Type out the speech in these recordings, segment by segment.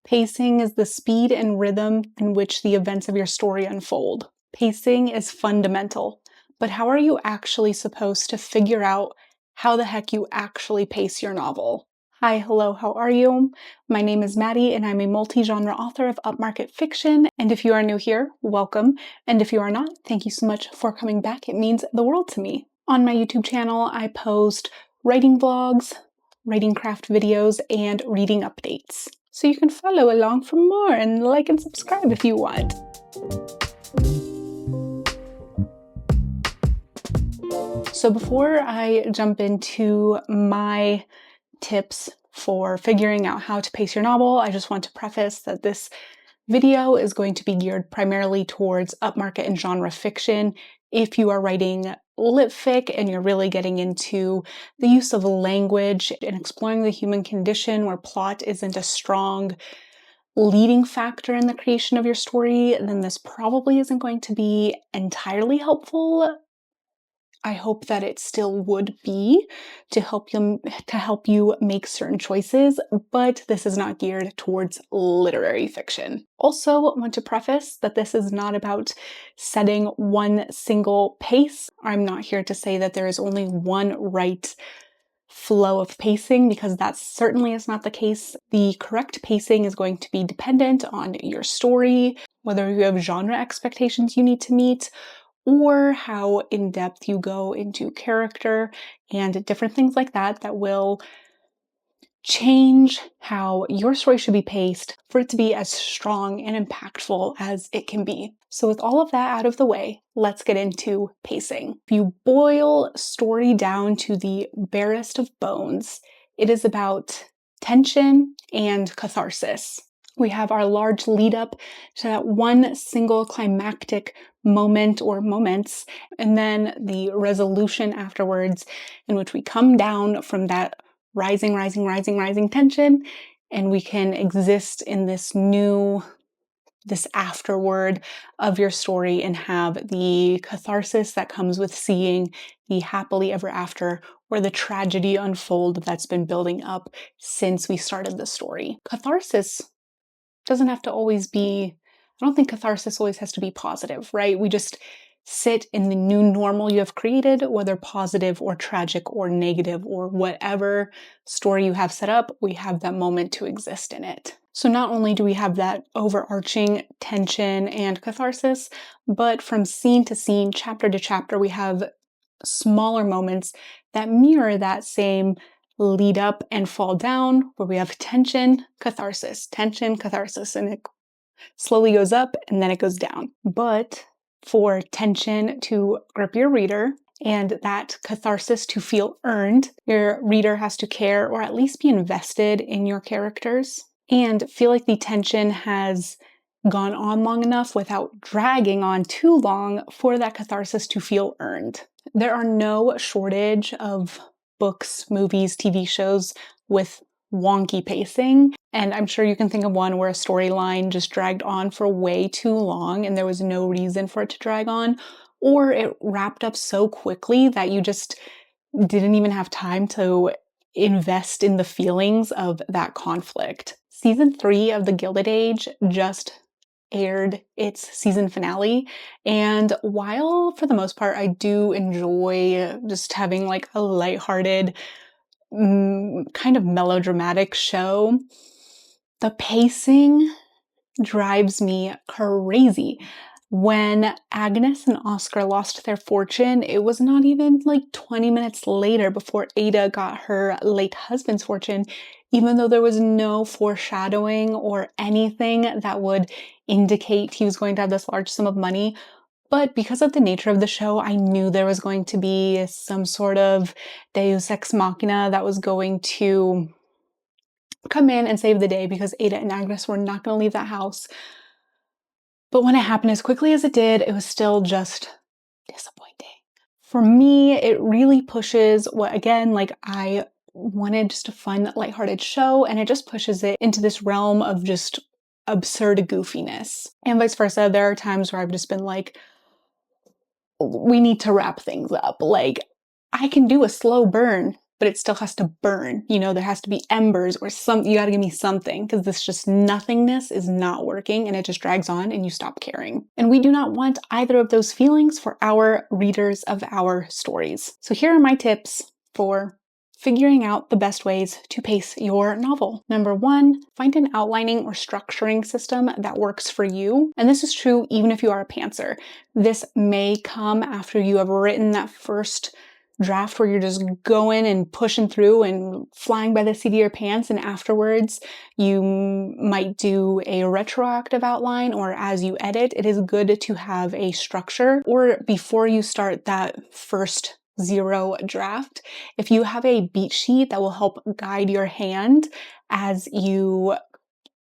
Pacing is the speed and rhythm in which the events of your story unfold. Pacing is fundamental, but how are you actually supposed to figure out how the heck you actually pace your novel? Hi, hello, how are you? My name is Maddie and I'm a multi-genre author of upmarket fiction, and if you are new here, welcome, and if you are not, thank you so much for coming back. It means the world to me. On my YouTube channel, I post writing vlogs, writing craft videos, and reading updates. So you can follow along for more and like and subscribe if you want. So before I jump into my tips for figuring out how to pace your novel, I just want to preface that this video is going to be geared primarily towards upmarket and genre fiction. If you are writing lit fic and you're really getting into the use of language and exploring the human condition where plot isn't a strong leading factor in the creation of your story, then this probably isn't going to be entirely helpful. I hope that it still would be to help you make certain choices, but this is not geared towards literary fiction. Also, want to preface that this is not about setting one single pace. I'm not here to say that there is only one right flow of pacing, because that certainly is not the case. The correct pacing is going to be dependent on your story, whether you have genre expectations you need to meet, or how in-depth you go into character and different things like that that will change how your story should be paced for it to be as strong and impactful as it can be. So with all of that out of the way, let's get into pacing. If you boil story down to the barest of bones, it is about tension and catharsis. We have our large lead up to that one single climactic moment or moments, and then the resolution afterwards, in which we come down from that rising tension, and we can exist in this afterword of your story and have the catharsis that comes with seeing the happily ever after or the tragedy unfold that's been building up since we started the story. Catharsis doesn't have to always be, I don't think catharsis always has to be positive, right? We just sit in the new normal you have created, whether positive or tragic or negative or whatever story you have set up, we have that moment to exist in it. So not only do we have that overarching tension and catharsis, but from scene to scene, chapter to chapter, we have smaller moments that mirror that same lead up and fall down, where we have tension, catharsis, and it slowly goes up and then it goes down. But for tension to grip your reader and that catharsis to feel earned, your reader has to care or at least be invested in your characters and feel like the tension has gone on long enough without dragging on too long for that catharsis to feel earned. There are no shortage of books, movies, TV shows with wonky pacing, and I'm sure you can think of one where a storyline just dragged on for way too long and there was no reason for it to drag on, or it wrapped up so quickly that you just didn't even have time to invest in the feelings of that conflict. Season 3 of The Gilded Age just aired its season finale, and while for the most part I do enjoy just having like a lighthearted, kind of melodramatic show, the pacing drives me crazy. When Agnes and Oscar lost their fortune, it was not even like 20 minutes later before Ada got her late husband's fortune, even though there was no foreshadowing or anything that would indicate he was going to have this large sum of money. But because of the nature of the show, I knew there was going to be some sort of deus ex machina that was going to come in and save the day, because Ada and Agnes were not going to leave that house. But when it happened as quickly as it did, it was still just disappointing. For me, it really pushes what, again, like I wanted just a fun, lighthearted show, and it just pushes it into this realm of just absurd goofiness. And vice versa, there are times where I've just been like, we need to wrap things up. Like, I can do a slow burn but it still has to burn. You know, there has to be embers or you gotta give me something, because this just nothingness is not working and it just drags on and you stop caring. And we do not want either of those feelings for our readers of our stories. So here are my tips for figuring out the best ways to pace your novel. Number one, find an outlining or structuring system that works for you. And this is true even if you are a pantser. This may come after you have written that first draft where you're just going and pushing through and flying by the seat of your pants, and afterwards you might do a retroactive outline, or as you edit, it is good to have a structure. Or before you start that first zero draft, if you have a beat sheet that will help guide your hand as you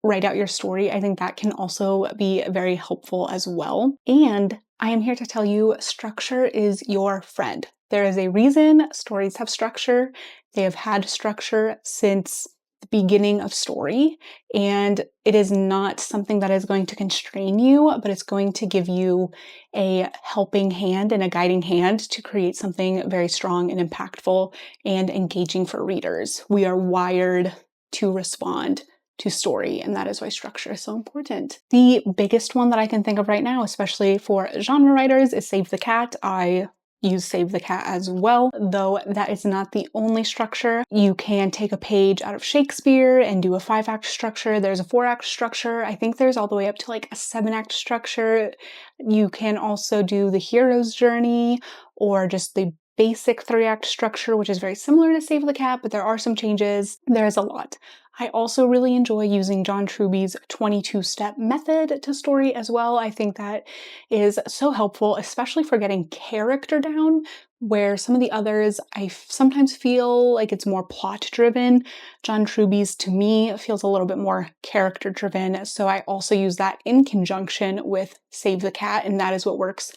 write out your story, I think that can also be very helpful as well. And I am here to tell you, structure is your friend. There is a reason stories have structure. They have had structure since the beginning of story, and it is not something that is going to constrain you, but it's going to give you a helping hand and a guiding hand to create something very strong and impactful and engaging for readers. We are wired to respond to story, and that is why structure is so important. The biggest one that I can think of right now, especially for genre writers, is Save the Cat. I use Save the Cat as well, though that is not the only structure. You can take a page out of Shakespeare and do a 5-act structure. There's a 4-act structure. I think there's all the way up to like a 7-act structure. You can also do the hero's journey, or just the basic 3-act structure, which is very similar to Save the Cat, but there are some changes. There's a lot. I also really enjoy using John Truby's 22-step method to story as well. I think that is so helpful, especially for getting character down, where some of the others I sometimes feel like it's more plot driven. John Truby's, to me, feels a little bit more character driven. So I also use that in conjunction with Save the Cat, and that is what works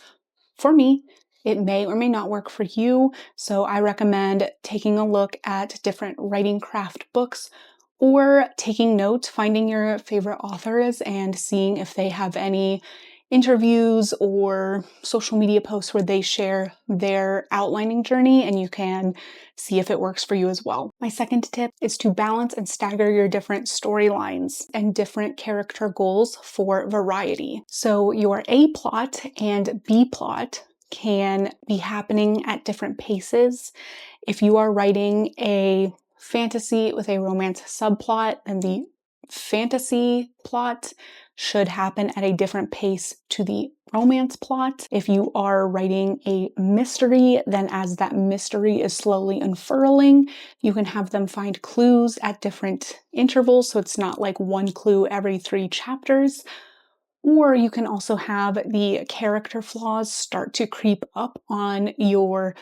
for me. It may or may not work for you. So I recommend taking a look at different writing craft books, or taking notes, finding your favorite authors and seeing if they have any interviews or social media posts where they share their outlining journey, and you can see if it works for you as well. My second tip is to balance and stagger your different storylines and different character goals for variety. So your A plot and B plot can be happening at different paces. If you are writing a fantasy with a romance subplot, then the fantasy plot should happen at a different pace to the romance plot. If you are writing a mystery, then as that mystery is slowly unfurling, you can have them find clues at different intervals, so it's not like one clue every 3 chapters. Or you can also have the character flaws start to creep up on your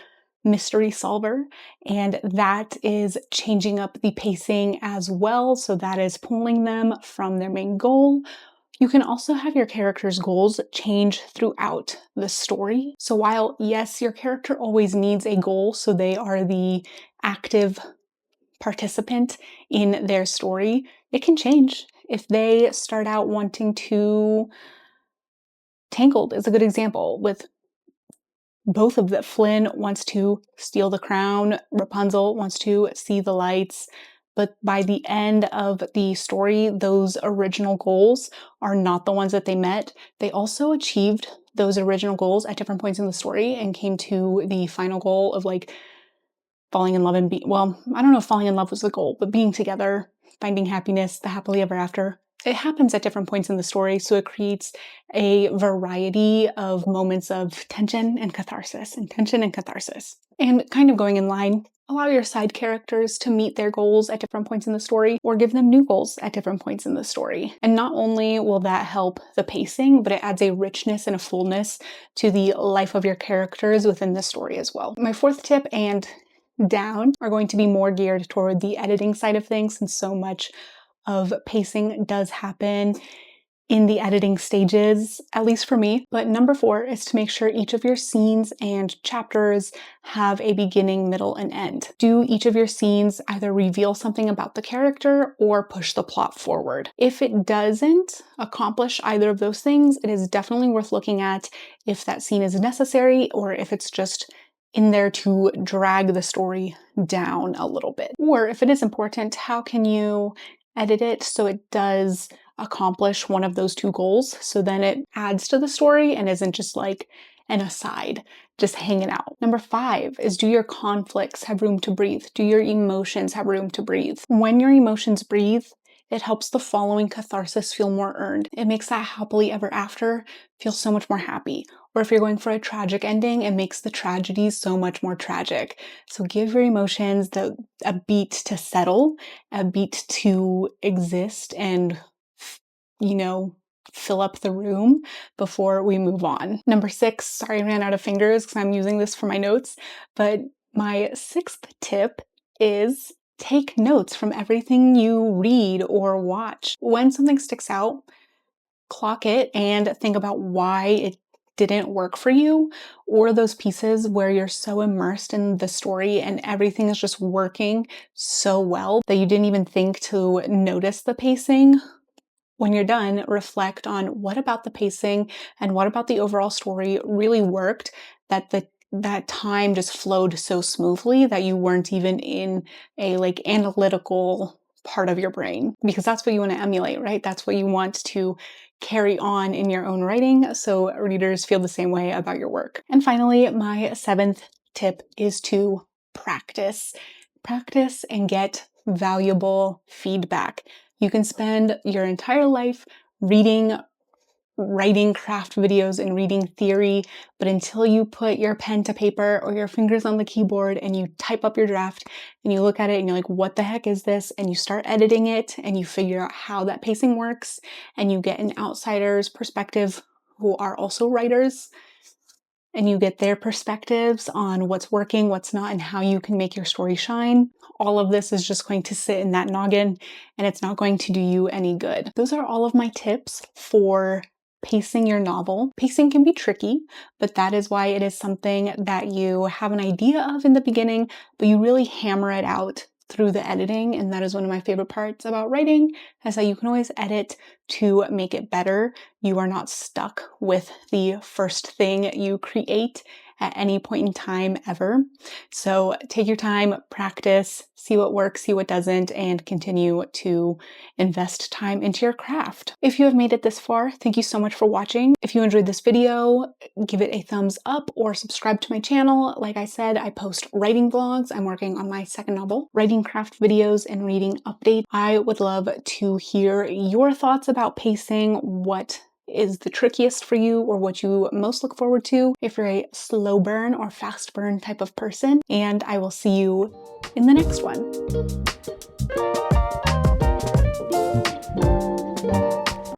mystery solver, and that is changing up the pacing as well, so that is pulling them from their main goal. You can also have your character's goals change throughout the story. So while, yes, your character always needs a goal, so they are the active participant in their story, it can change. If they start out wanting to... Tangled is a good example, with both of them. Flynn wants to steal the crown, Rapunzel wants to see the lights, but by the end of the story, those original goals are not the ones that they met. They also achieved those original goals at different points in the story and came to the final goal of like falling in love and well, I don't know if falling in love was the goal, but being together, finding happiness, the happily ever after. It happens at different points in the story, so it creates a variety of moments of tension and catharsis, and tension and catharsis. And kind of going in line, allow your side characters to meet their goals at different points in the story, or give them new goals at different points in the story. And not only will that help the pacing, but it adds a richness and a fullness to the life of your characters within the story as well. My fourth tip and down are going to be more geared toward the editing side of things, since so much of pacing does happen in the editing stages, at least for me. But number 4 is to make sure each of your scenes and chapters have a beginning, middle, and end. Do each of your scenes either reveal something about the character or push the plot forward? If it doesn't accomplish either of those things, it is definitely worth looking at if that scene is necessary or if it's just in there to drag the story down a little bit? Or if it is important, how can you edit it so it does accomplish one of those two goals? So then it adds to the story and isn't just like an aside, just hanging out. Number 5 is, do your conflicts have room to breathe? Do your emotions have room to breathe? When your emotions breathe, it helps the following catharsis feel more earned. It makes that happily ever after feel so much more happy. Or if you're going for a tragic ending, it makes the tragedy so much more tragic. So give your emotions a beat to settle, a beat to exist and, fill up the room before we move on. Number 6, sorry I ran out of fingers because I'm using this for my notes, but my 6th tip is take notes from everything you read or watch. When something sticks out, clock it and think about why it didn't work for you, or those pieces where you're so immersed in the story and everything is just working so well that you didn't even think to notice the pacing. When you're done, reflect on what about the pacing and what about the overall story really worked, that time just flowed so smoothly that you weren't even in a analytical part of your brain, because that's what you want to emulate, right? That's what you want to carry on in your own writing so readers feel the same way about your work. And finally, my 7th tip is to practice. Practice and get valuable feedback. You can spend your entire life reading, writing craft videos and reading theory, but until you put your pen to paper or your fingers on the keyboard and you type up your draft and you look at it and you're like, what the heck is this? And you start editing it and you figure out how that pacing works and you get an outsider's perspective who are also writers, and you get their perspectives on what's working, what's not, and how you can make your story shine. All of this is just going to sit in that noggin and it's not going to do you any good. Those are all of my tips for pacing your novel. Pacing can be tricky, but that is why it is something that you have an idea of in the beginning, but you really hammer it out through the editing. And that is one of my favorite parts about writing, is that you can always edit to make it better. You are not stuck with the first thing you create at any point in time ever. So take your time, practice, see what works, see what doesn't, and continue to invest time into your craft. If you have made it this far, thank you so much for watching. If you enjoyed this video, give it a thumbs up or subscribe to my channel. Like I said, I post writing vlogs. I'm working on my second novel, writing craft videos, and reading updates. I would love to hear your thoughts about pacing. What is the trickiest for you, or what you most look forward to if you're a slow burn or fast burn type of person. And I will see you in the next one.